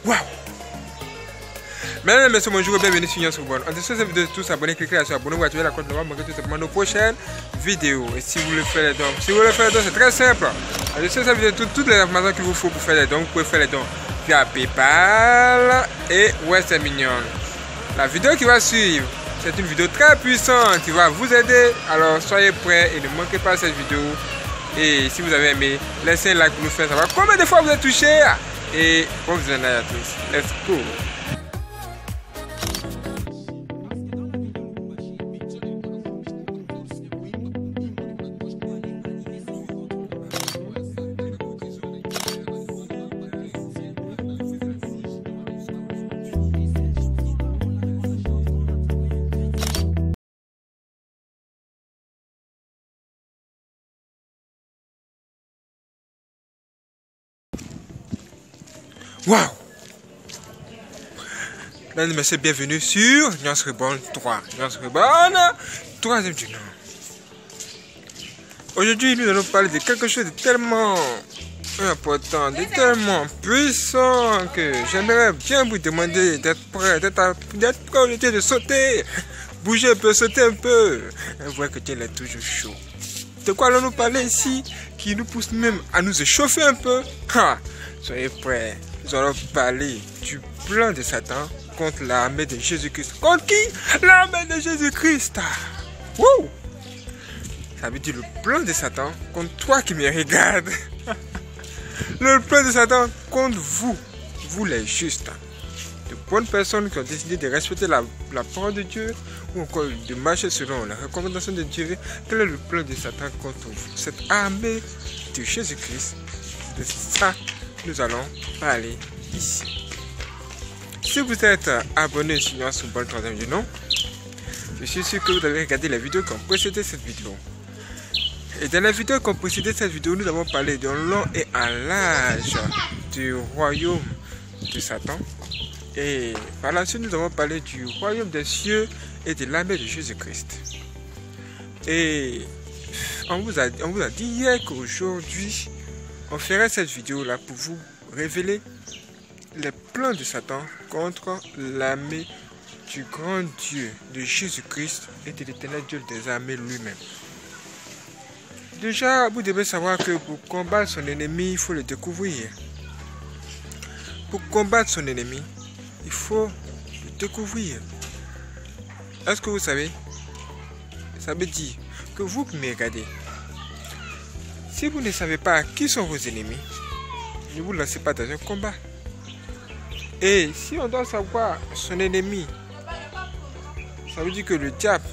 Waouh! Mesdames et messieurs, bonjour et bienvenue sur Nyans Rubon. En dessous de cette vidéo, tous abonnez, cliquez là sur abonner, vous activez la cloche de manquer tout simplement nos prochaines vidéos. Et si vous voulez faire les dons, c'est très simple. En dessous de cette vidéo, toutes les informations qu'il vous faut pour faire les dons, vous pouvez faire les dons via PayPal et Western Union. La vidéo qui va suivre, c'est une vidéo très puissante qui va vous aider. Alors soyez prêts et ne manquez pas cette vidéo. Et si vous avez aimé, laissez un like pour nous faire savoir combien de fois vous êtes touché. Et bon visionnage à tous. Let's go! Waouh! Mesdames et messieurs, bienvenue sur Nyans Rubon 3. Nyans Rubon, troisième du nom. Aujourd'hui, nous allons parler de quelque chose de tellement important, de tellement puissant que j'aimerais bien vous demander d'être prêt, d'être prêt au lieu de sauter. Bouger un peu, sauter un peu. On voit que Dieu est toujours chaud. De quoi allons-nous parler ici qui nous pousse même à nous échauffer un peu? Soyez prêts. Nous allons parler du plan de Satan contre l'armée de Jésus-Christ. Contre qui? L'armée de Jésus-Christ. Wouh! Ça veut dire le plan de Satan contre toi qui me regardes. Le plan de Satan contre vous, vous les justes. De bonnes personnes qui ont décidé de respecter la parole de Dieu ou encore de marcher selon la recommandation de Dieu. Quel est le plan de Satan contre vous? Cette armée de Jésus-Christ. C'est ça que nous allons parler ici. Si vous êtes abonné sur Nyans Rubon 3e du nom, je suis sûr que vous avez regardé les vidéos qui ont précédé cette vidéo. Et dans les vidéos qui ont précédé cette vidéo, nous avons parlé d'un long et en large du royaume de Satan. Et par la suite, nous avons parlé du royaume des cieux et de l'armée de Jésus-Christ. Et on vous a dit hier qu'aujourd'hui, on ferait cette vidéo-là pour vous révéler les plans de Satan contre l'armée du grand Dieu de Jésus-Christ et de l'éternel Dieu des armées lui-même. Déjà, vous devez savoir que pour combattre son ennemi, il faut le découvrir. Pour combattre son ennemi, il faut le découvrir. Est-ce que vous savez? Ça veut dire que vous qui me regardez, si vous ne savez pas qui sont vos ennemis, ne vous lancez pas dans un combat. Et si on doit savoir son ennemi, ça veut dire que le diable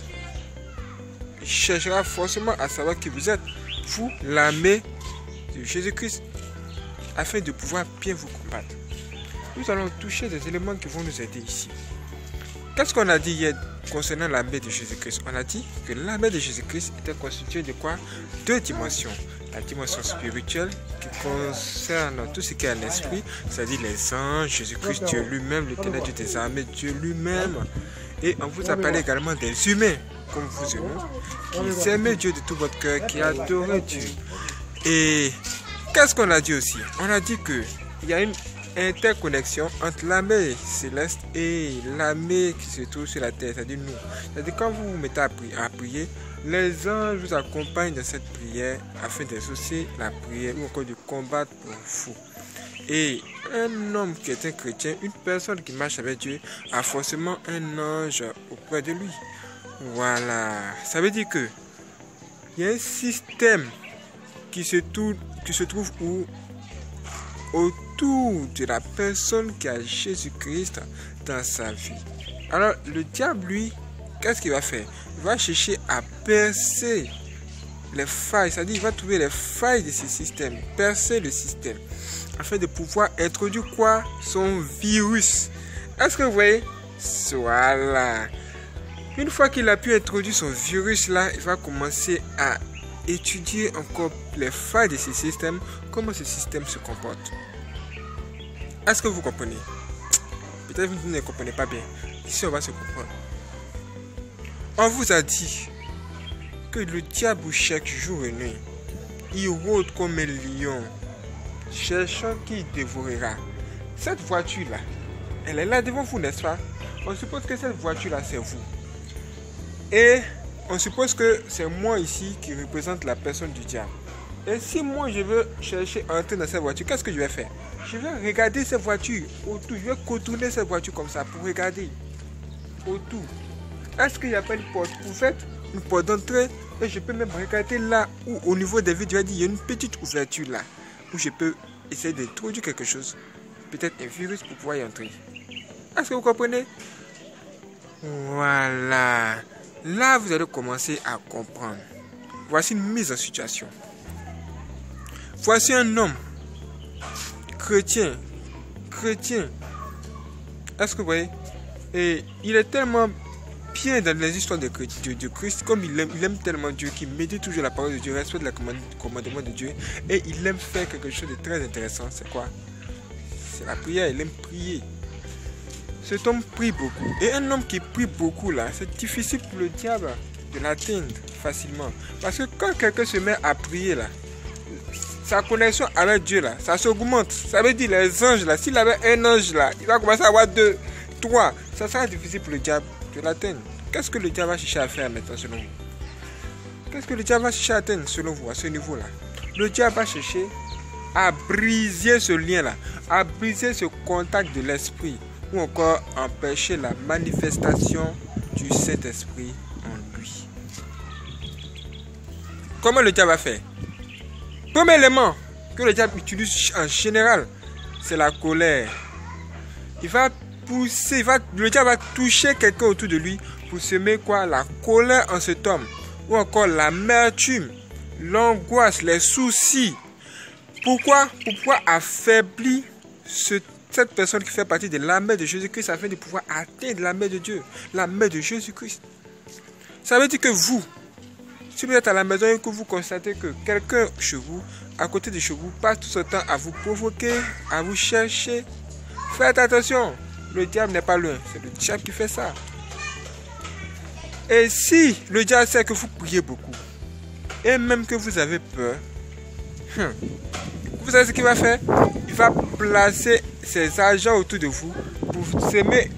cherchera forcément à savoir qui vous êtes, vous, l'armée de Jésus-Christ, afin de pouvoir bien vous combattre. Nous allons toucher des éléments qui vont nous aider ici. Qu'est-ce qu'on a dit hier concernant l'armée de Jésus-Christ? On a dit que l'armée de Jésus-Christ était constituée de quoi? Deux dimensions. La dimension spirituelle qui concerne tout ce qui est en esprit, c'est-à-dire les anges, Jésus-Christ, Dieu lui-même, l'éternel Dieu des armées, Dieu lui-même. Et on vous a parlé également des humains, comme vous aimez, qui aiment Dieu de tout votre cœur, qui adorent Dieu. Et qu'est-ce qu'on a dit aussi? On a dit qu'il y a une interconnexion entre l'armée céleste et l'armée qui se trouve sur la terre, c'est-à-dire nous. C'est-à-dire quand vous vous mettez à prier, les anges vous accompagnent dans cette prière afin d'exaucer la prière ou encore de combattre pour vous. Et un homme qui est un chrétien, une personne qui marche avec Dieu, a forcément un ange auprès de lui. Voilà. Ça veut dire que il y a un système qui se trouve où autour de la personne qui a Jésus-Christ dans sa vie. Alors le diable, lui, qu'est-ce qu'il va faire? Il va chercher à percer les failles, c'est-à-dire il va trouver les failles de ce système, percer le système, afin de pouvoir introduire quoi? Son virus. Est-ce que vous voyez? Voilà. Une fois qu'il a pu introduire son virus là, il va commencer à étudier encore les failles de ce système, comment ce système se comporte. Est-ce que vous comprenez? Peut-être que vous ne comprenez pas bien. Ici, on va se comprendre. On vous a dit que le diable chaque jour et nuit, il rôde comme un lion cherchant qui dévorera. Cette voiture-là, elle est là devant vous, n'est-ce pas? On suppose que cette voiture-là, c'est vous. Et on suppose que c'est moi ici qui représente la personne du diable. Et si moi je veux chercher à entrer dans cette voiture, qu'est-ce que je vais faire? Je vais regarder cette voiture autour. Je vais contourner cette voiture comme ça pour regarder autour. Est-ce qu'il n'y a pas une porte ouverte, une porte d'entrée? Et je peux même regarder là où au niveau des vitres, je vais dire, il y a une petite ouverture là où je peux essayer d'introduire quelque chose. Peut-être un virus pour pouvoir y entrer. Est-ce que vous comprenez? Voilà. Là, vous allez commencer à comprendre. Voici une mise en situation. Voici un homme chrétien. Est-ce que vous voyez? Et il est tellement bien dans les histoires de Christ, comme il aime tellement Dieu, qu'il médite toujours la parole de Dieu, respecte le commandement de Dieu, et il aime faire quelque chose de très intéressant. C'est quoi? C'est la prière. Il aime prier. Cet homme prie beaucoup. Et un homme qui prie beaucoup là, c'est difficile pour le diable de l'atteindre facilement. Parce que quand quelqu'un se met à prier là, sa connexion avec Dieu là, ça s'augmente. Ça veut dire les anges là, s'il avait un ange là, il va commencer à avoir 2, 3. Ça sera difficile pour le diable de l'atteindre. Qu'est-ce que le diable va chercher à faire maintenant selon vous? Qu'est-ce que le diable va chercher à atteindre selon vous à ce niveau là? Le diable va chercher à briser ce lien là, à briser ce contact de l'esprit, ou encore empêcher la manifestation du Saint-Esprit en lui. Comment le diable va faire? Premier élément que le diable utilise en général, c'est la colère. Il va pousser, le diable va toucher quelqu'un autour de lui pour semer quoi? La colère en cet homme, ou encore l'amertume, l'angoisse, les soucis. Pourquoi? Pour pouvoir affaiblir cette personne qui fait partie de l'armée de Jésus-Christ afin de pouvoir atteindre l'armée de Dieu, l'armée de Jésus-Christ. Ça veut dire que vous, si vous êtes à la maison et que vous constatez que quelqu'un chez vous, à côté de chez vous, passe tout ce temps à vous provoquer, à vous chercher, faites attention, le diable n'est pas loin, c'est le diable qui fait ça. Et si le diable sait que vous priez beaucoup, et même que vous avez peur, vous savez ce qu'il va faire? Il va placer ses agents autour de vous pour semer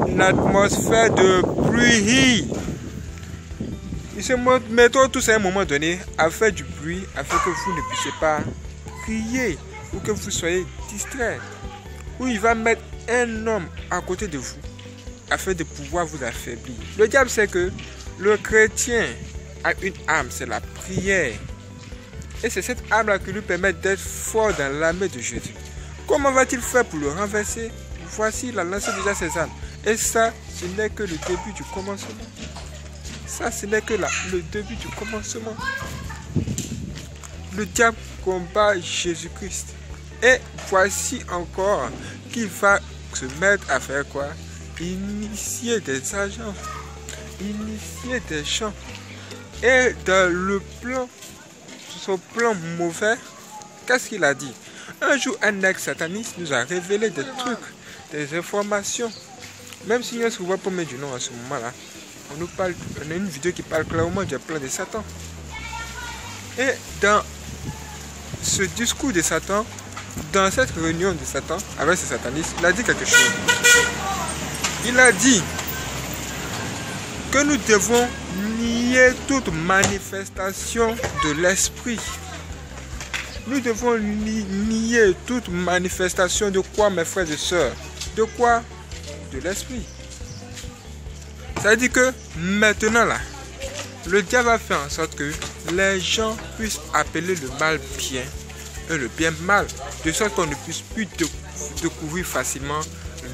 une atmosphère de bruit. Ils se mettront tous à un moment donné à faire du bruit afin que vous ne puissiez pas crier ou que vous soyez distrait. Ou il va mettre un homme à côté de vous afin de pouvoir vous affaiblir. Le diable sait que le chrétien a une arme, c'est la prière. Et c'est cette arme-là qui lui permet d'être fort dans l'armée de Jésus. Comment va-t-il faire pour le renverser? Voici, il a lancé déjà ses armes. Et ça, ce n'est que le début du commencement. Ça, ce n'est que le début du commencement. Le diable combat Jésus-Christ. Et voici encore qu'il va se mettre à faire quoi? Initier des agents, initier des gens. Et dans le plan, son plan mauvais, qu'est-ce qu'il a dit? Un jour, un ex-sataniste nous a révélé des trucs, des informations. Même si on ne se voit pas mettre du nom à ce moment-là, on a une vidéo qui parle clairement du plan de Satan. Et dans ce discours de Satan, dans cette réunion de Satan avec ces satanistes, il a dit quelque chose. Il a dit que nous devons nier toute manifestation de l'esprit. Nous devons nier toute manifestation de quoi, mes frères et sœurs? De quoi? De l'esprit. Ça veut dire que maintenant là, le diable va faire en sorte que les gens puissent appeler le mal bien et le bien mal, de sorte qu'on ne puisse plus découvrir facilement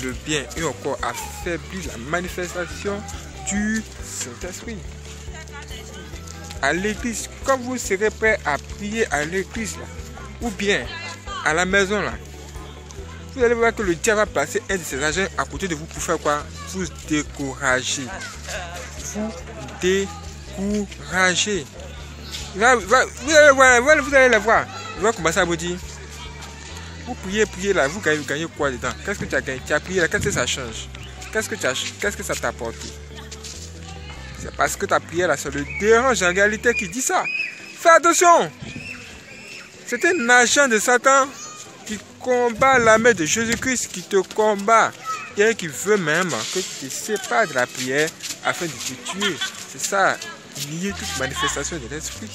le bien et encore affaiblir la manifestation du Saint-Esprit. À l'église, quand vous serez prêt à prier à l'église ou bien à la maison là, vous allez voir que le diable va placer un de ses agents à côté de vous pour faire quoi? Vous décourager. Vous décourager. Vous allez le voir. Il va commencer à vous dire, vous priez là, vous gagnez quoi dedans? Qu'est-ce que tu as gagné? Tu as prié là, qu'est-ce que ça change? Qu'est-ce que ça t'apporte? C'est parce que ta prière là, ça le dérange en réalité qui dit ça. Fais attention. C'est un agent de Satan qui combat l'armée de Jésus-Christ, qui te combat. Et qui veut même que tu te sépares de la prière afin de te tuer. C'est ça, nier toute manifestation de l'esprit.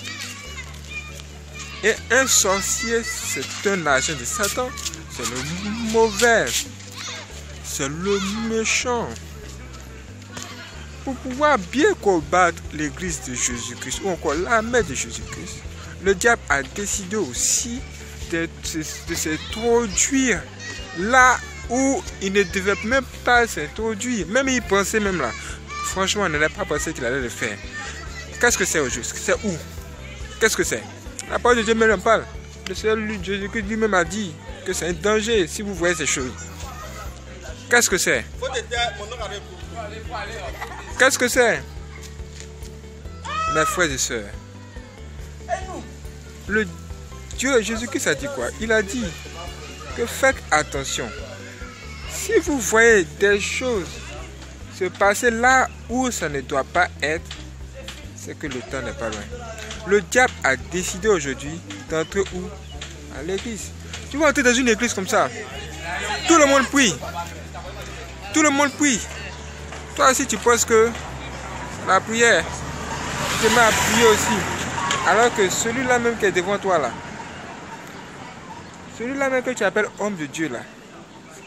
Et un sorcier, c'est un agent de Satan. C'est le mauvais. C'est le méchant. Pour pouvoir bien combattre l'église de Jésus-Christ ou encore l'armée de Jésus-Christ, le diable a décidé aussi de s'introduire là où il ne devait même pas s'introduire. Même il pensait même là. Franchement, on n'allait pas penser qu'il allait le faire. Qu'est-ce que c'est au juste? C'est où? Qu'est-ce que c'est? La parole de Dieu même en parle. Le Seigneur Jésus-Christ lui-même a dit que c'est un danger si vous voyez ces choses. Qu'est-ce que c'est? Qu'est-ce que c'est? Mes frères et sœurs, le Dieu Jésus-Christ a dit quoi? Il a dit que faites attention. Si vous voyez des choses se passer là où ça ne doit pas être, c'est que le temps n'est pas loin. Le diable a décidé aujourd'hui d'entrer où? À l'église. Tu vas entrer dans une église comme ça. Tout le monde prie. Tout le monde prie. Toi aussi tu penses que la prière, tu te mets à prier aussi. Alors que celui-là même qui est devant toi là, celui-là même que tu appelles homme de Dieu là,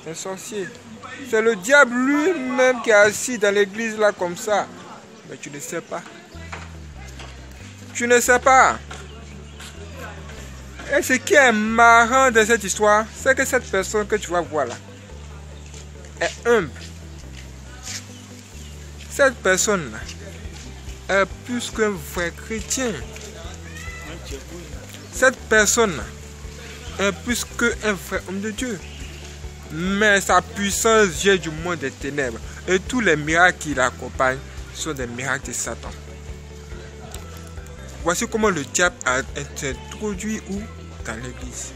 c'est un sorcier. C'est le diable lui-même qui est assis dans l'église là comme ça. Mais tu ne sais pas. Tu ne sais pas. Et ce qui est marrant de cette histoire, c'est que cette personne que tu vas voir là est humble. Cette personne là est plus qu'un vrai chrétien. Cette personne là est plus qu'un vrai homme de Dieu. Mais sa puissance vient du monde des ténèbres. Et tous les miracles qui l'accompagnent sont des miracles de Satan. Voici comment le diable a introduit où? Dans l'église.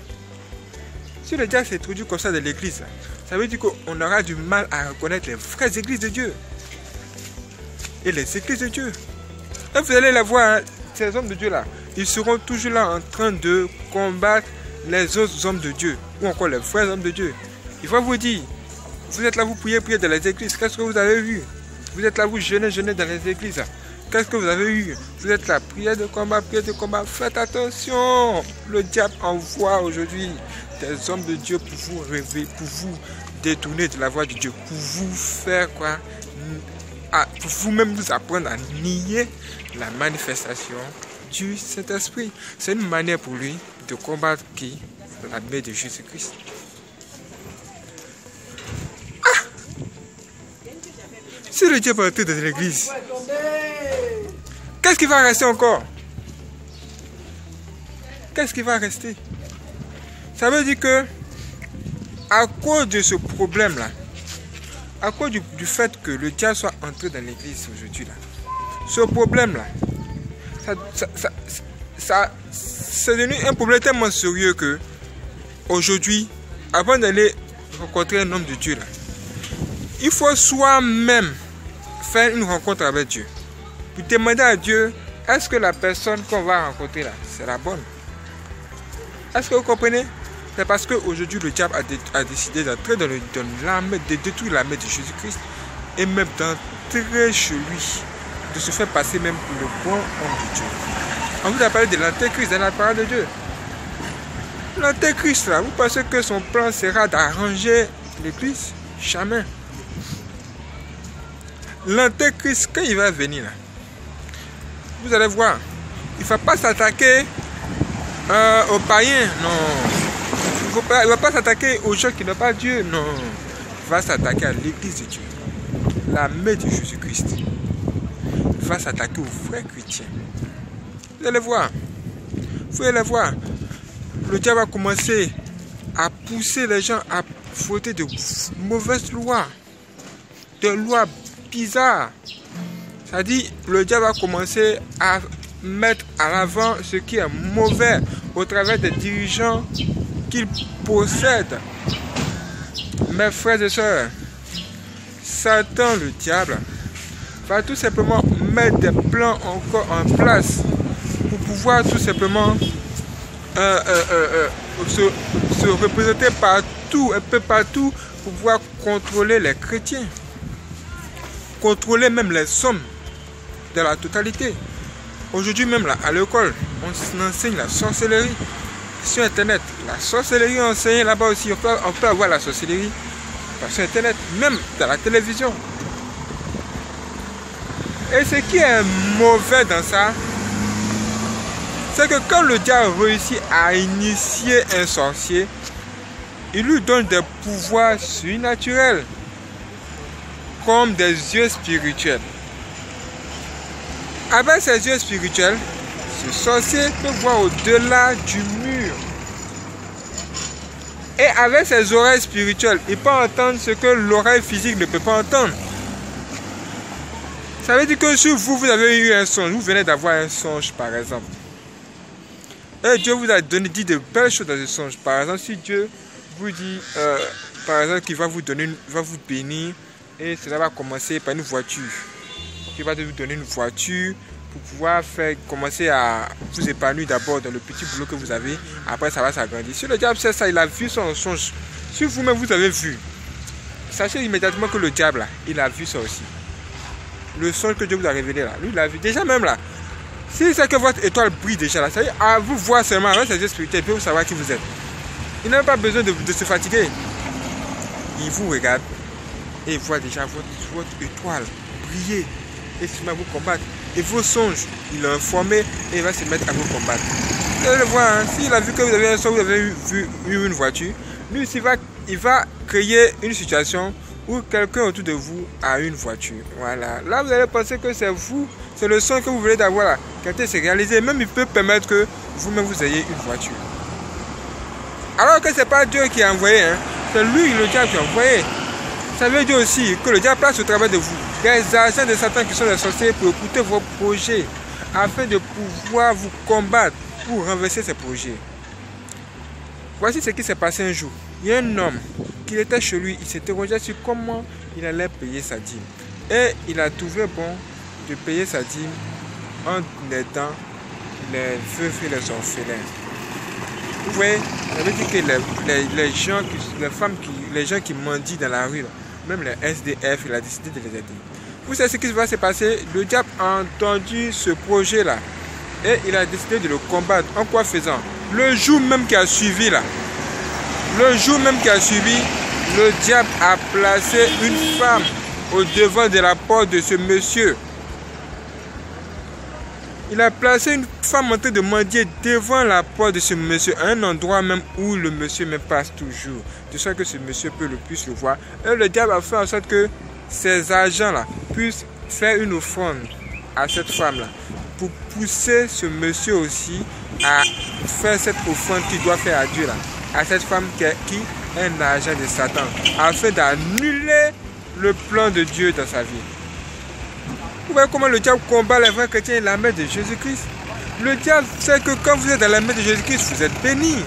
Si le diable s'introduit comme ça dans l'église, ça veut dire qu'on aura du mal à reconnaître les vraies églises de Dieu. Et les églises de Dieu. Et vous allez la voir, hein, ces hommes de Dieu là, ils seront toujours là en train de combattre les autres hommes de Dieu. Ou encore les vrais hommes de Dieu. Il faut vous dire, vous êtes là, vous priez dans les églises. Qu'est-ce que vous avez vu? Vous êtes là, vous jeûnez dans les églises. Qu'est-ce que vous avez eu? Vous êtes là, prière de combat, prière de combat. Faites attention. Le diable envoie aujourd'hui des hommes de Dieu pour vous rêver, pour vous détourner de la voie de Dieu, pour vous faire quoi? Pour vous-même vous apprendre à nier la manifestation du Saint-Esprit. C'est une manière pour lui de combattre qui? L'armée de Jésus-Christ. Si le diable va entrer dans l'église, qu'est-ce qui va rester encore? Qu'est-ce qui va rester? Ça veut dire que, à cause de ce problème-là, à cause du fait que le diable soit entré dans l'église aujourd'hui, là, ce problème-là, c'est devenu un problème tellement sérieux que, aujourd'hui, avant d'aller rencontrer un homme de Dieu, là, il faut soi-même faire une rencontre avec Dieu. Pour demander à Dieu, est-ce que la personne qu'on va rencontrer là, c'est la bonne? Est-ce que vous comprenez? C'est parce qu'aujourd'hui le diable a décidé d'entrer dans l'armée, de détruire l'armée de Jésus-Christ et même d'entrer chez lui, de se faire passer même pour le bon homme de Dieu. On vous a parlé de l'antéchrist dans la parole de Dieu. L'antéchrist là, vous pensez que son plan sera d'arranger l'église? Jamais. L'antéchrist, quand il va venir là, vous allez voir, il ne va pas s'attaquer aux païens, non. Il ne va pas s'attaquer aux gens qui n'ont pas Dieu, non. Il va s'attaquer à l'église de Dieu, l'armée de Jésus-Christ. Il va s'attaquer aux vrais chrétiens. Vous allez voir. Vous allez voir. Le diable va commencer à pousser les gens à voter de mauvaises lois. De lois bizarres. C'est-à-dire, le diable va commencer à mettre à l'avant ce qui est mauvais au travers des dirigeants qu'il possède. Mes frères et sœurs, Satan, le diable, va tout simplement mettre des plans encore en place pour pouvoir tout simplement se représenter partout, un peu partout, pour pouvoir contrôler les chrétiens. Contrôler même les sommes de la totalité. Aujourd'hui même là, à l'école, on enseigne la sorcellerie. Sur internet, la sorcellerie enseignée là-bas aussi. On peut avoir la sorcellerie sur internet, même dans la télévision. Et ce qui est mauvais dans ça, c'est que quand le diable réussit à initier un sorcier, il lui donne des pouvoirs surnaturels, comme des yeux spirituels. Avec ses yeux spirituels, ce sorcier peut voir au-delà du mur. Et avec ses oreilles spirituelles, il peut entendre ce que l'oreille physique ne peut pas entendre. Ça veut dire que si vous avez eu un songe, vous venez d'avoir un songe par exemple, et Dieu vous a dit de belles choses dans ce songe. Par exemple, si Dieu vous dit, par exemple, qu'il va vous donner, va vous bénir, et cela va commencer par une voiture. Il va vous donner une voiture pour pouvoir commencer à vous épanouir d'abord dans le petit boulot que vous avez. Après, ça va s'agrandir. Si le diable sait ça, il a vu son songe. Si vous-même vous avez vu, sachez immédiatement que le diable, là, il a vu ça aussi. Le songe que Dieu vous a révélé là, lui, il l'a vu. Déjà même là, si c'est que votre étoile brille déjà là, ça y est, à vous voir seulement avec ses yeux spirituels, il peut vous savoir qui vous êtes. Il n'a pas besoin de se fatiguer. Il vous regarde et il voit déjà votre étoile briller et se met à vous combattre. Et vos songes, il l'a informé et il va se mettre à vous combattre. Vous allez le voir, hein, s'il a vu que vous avez un songe, vous avez vu une voiture, lui, il va créer une situation où quelqu'un autour de vous a une voiture. Voilà. Là, vous allez penser que c'est vous, c'est le son que vous voulez d'avoir là. Quand il s'est réalisé, même il peut permettre que vous-même vous ayez une voiture. Alors que ce n'est pas Dieu qui a envoyé, hein. C'est lui, le diable, qui a envoyé. Ça veut dire aussi que le diable place au travail de vous des agents de Satan qui sont des sorciers pour écouter vos projets afin de pouvoir vous combattre pour renverser ces projets. Voici ce qui s'est passé un jour. Il y a un homme qui était chez lui, il s'interrogeait sur comment il allait payer sa dîme. Et il a trouvé bon de payer sa dîme en aidant les veufs et les orphelins. Vous voyez, ça veut dire que les gens qui mendient dans la rue, là, même les SDF, il a décidé de les aider. Vous savez ce qui va se passer? Le diable a entendu ce projet-là et il a décidé de le combattre. En quoi faisant? Le jour même qui a suivi, là, le diable a placé une femme au devant de la porte de ce monsieur. Il a placé une femme en train de mendier devant la porte de ce monsieur, à un endroit même où le monsieur me passe toujours, de sorte que ce monsieur peut le plus le voir. Et le diable a fait en sorte que ces agents-là puissent faire une offrande à cette femme-là, pour pousser ce monsieur aussi à faire cette offrande qu'il doit faire à Dieu, là, à cette femme qui est un agent de Satan, afin d'annuler le plan de Dieu dans sa vie. Vous voyez comment le diable combat les vrais chrétiens et l'armée de Jésus-Christ. Le diable sait que quand vous êtes dans l'armée de Jésus-Christ, vous êtes bénis.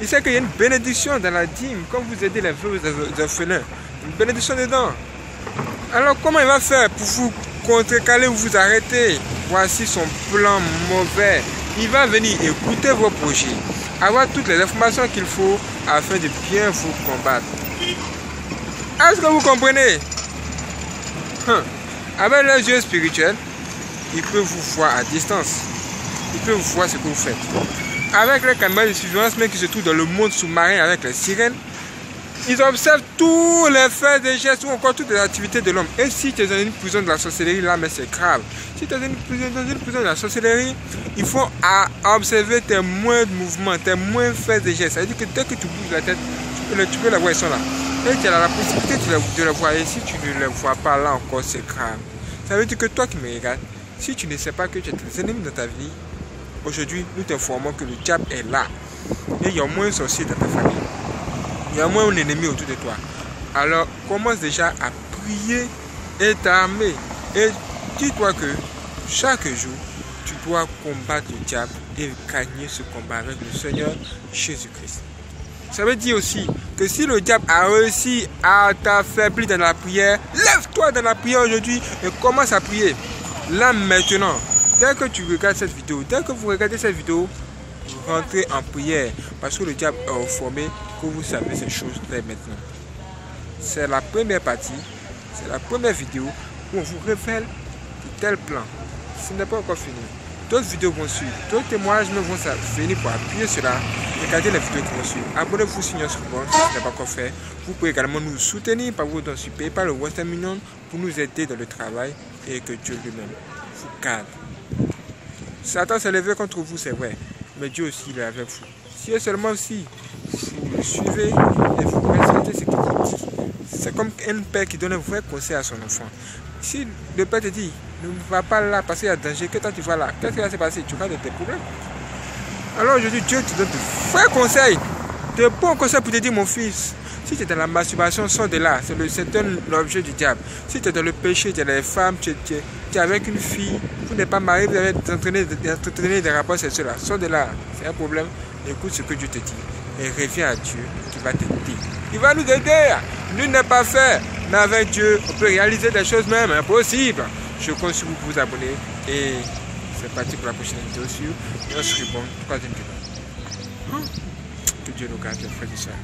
Il sait qu'il y a une bénédiction dans la dîme. Quand vous aidez les veuves et les orphelins, une bénédiction dedans. Alors comment il va faire pour vous contrecarrer ou vous arrêter? Voici son plan mauvais. Il va venir écouter vos projets, avoir toutes les informations qu'il faut afin de bien vous combattre. Est-ce que vous comprenez? Avec les yeux spirituels, il peut vous voir à distance. Il peut vous voir ce que vous faites. Avec les caméras de surveillance, même qui se trouvent dans le monde sous-marin avec les sirènes, ils observent tous les faits, des gestes ou encore toutes les activités de l'homme. Et si tu es dans une prison de la sorcellerie, là, mais c'est grave. Si tu es dans une prison de la sorcellerie, il faut observer tes moindres mouvements, tes moindres faits, des gestes. Ça veut dire que dès que tu bouges la tête, tu peux la voir, ils sont là. Et tu as la possibilité de les voir. Et si tu ne les vois pas, là encore, c'est grave. Ça veut dire que toi qui me regardes, si tu ne sais pas que tu as des ennemis dans ta vie, aujourd'hui, nous t'informons que le diable est là. Et il y a au moins un sorcier dans ta famille. Il y a au moins un ennemi autour de toi. Alors, commence déjà à prier et t'armer. Et dis-toi que chaque jour, tu dois combattre le diable et gagner ce combat avec le Seigneur Jésus-Christ. Ça veut dire aussi que si le diable a réussi à t'affaiblir dans la prière, lève-toi dans la prière aujourd'hui et commence à prier. Là maintenant, dès que tu regardes cette vidéo, dès que vous regardez cette vidéo, rentrez en prière parce que le diable est informé que vous savez ces choses dès maintenant. C'est la première partie, c'est la première vidéo où on vous révèle de tels plans. Ce n'est pas encore fini. D'autres vidéos vont suivre, d'autres témoignages vont venir pour appuyer cela. Regardez les vidéos qui vont suivre. Abonnez-vous si ce n'est pas encore fait. Vous pouvez également nous soutenir par vos dons sur PayPal ou Western Union pour nous aider dans le travail et que Dieu lui-même vous garde. Satan s'est levé contre vous, c'est vrai, mais Dieu aussi il est avec vous. Si seulement aussi vous le suivez et vous respectez ce qu'il vous dit. C'est comme un père qui donne un vrai conseil à son enfant. Si le père te dit, ne va pas là parce qu'il y a danger, que toi tu vas là, qu'est-ce qui va se passer? Tu vas de tes problèmes. Alors aujourd'hui, Dieu te donne de vrais conseils, de bons conseils pour te dire, mon fils, si tu es dans la masturbation, sors de là, c'est l'objet du diable. Si tu es dans le péché, tu es dans les femmes, tu es avec une fille, vous n'êtes pas marié, vous avez entretenir des rapports sexuels, sors de là, c'est un problème. Écoute ce que Dieu te dit et reviens à Dieu qui va t'aider. Il va nous aider. Nul n'est pas fait, mais avec Dieu, on peut réaliser des choses même impossibles. Je compte sur vous pour vous abonner et c'est parti pour la prochaine vidéo sur un suribond, troisième vidéo. Que Dieu nous garde, frères et sœurs.